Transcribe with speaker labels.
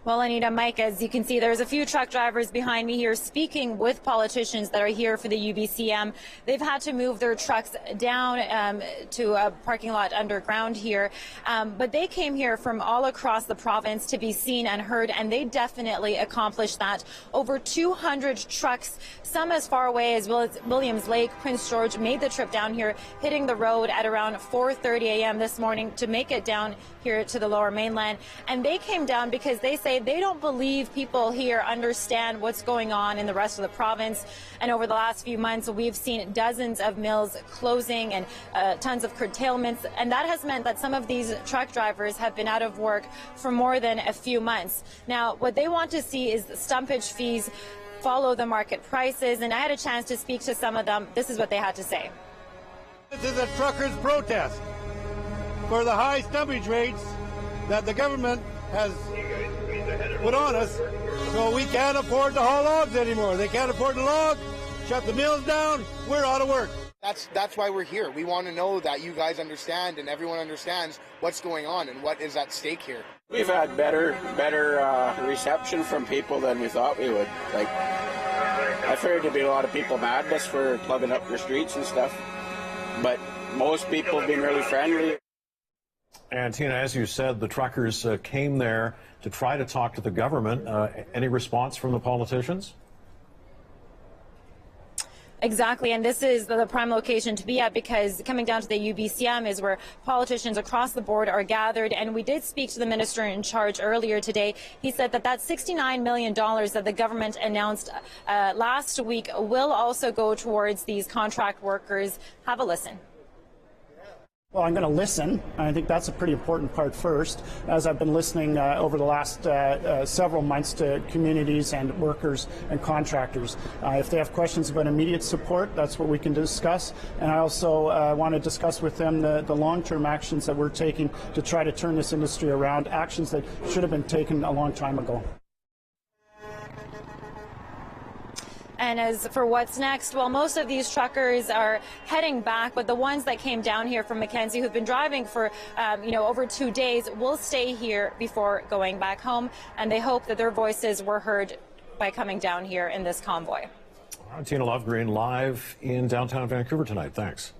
Speaker 1: Well, Anita, Mike, as you can see, there's a few truck drivers behind me here speaking with politicians that are here for the UBCM. They've had to move their trucks down to a parking lot underground here, but they came here from all across the province to be seen and heard, and they definitely accomplished that. Over 200 trucks, some as far away as Williams Lake, Prince George, made the trip down here, hitting the road at around 4:30 a.m. this morning to make it down here to the Lower Mainland. And they came down because they say they don't believe people here understand what's going on in the rest of the province. And over the last few months, we've seen dozens of mills closing and tons of curtailments. And that has meant that some of these truck drivers have been out of work for more than a few months. Now, what they want to see is the stumpage fees follow the market prices. And I had a chance to speak to some of them. This is what they had to say.
Speaker 2: This is a truckers' protest for the high stumpage rates that the government has put on us, so we can't afford to haul logs anymore. They can't afford to log, shut the mills down, we're out of work.
Speaker 3: That's why we're here. We want to know that you guys understand and everyone understands what's going on and what is at stake here.
Speaker 4: We've had better reception from people than we thought we would. Like, I figured there'd be a lot of people mad at us for plugging up their streets and stuff, but most people have been really friendly.
Speaker 5: And Tina, as you said, the truckers came there to try to talk to the government. Any response from the politicians?
Speaker 1: Exactly, and this is the prime location to be at, because coming down to the UBCM is where politicians across the board are gathered. And we did speak to the minister in charge earlier today. He said that that $69 million that the government announced last week will also go towards these contract workers. Have a listen.
Speaker 6: Well, I'm going to listen. I think that's a pretty important part first, as I've been listening over the last several months to communities and workers and contractors. If they have questions about immediate support, that's what we can discuss. And I also want to discuss with them the long-term actions that we're taking to try to turn this industry around, actions that should have been taken a long time ago.
Speaker 1: And as for what's next, well, most of these truckers are heading back, but the ones that came down here from Mackenzie, who've been driving for, over 2 days, will stay here before going back home. And they hope that their voices were heard by coming down here in this convoy.
Speaker 5: Tina Lovegreen live in downtown Vancouver tonight. Thanks.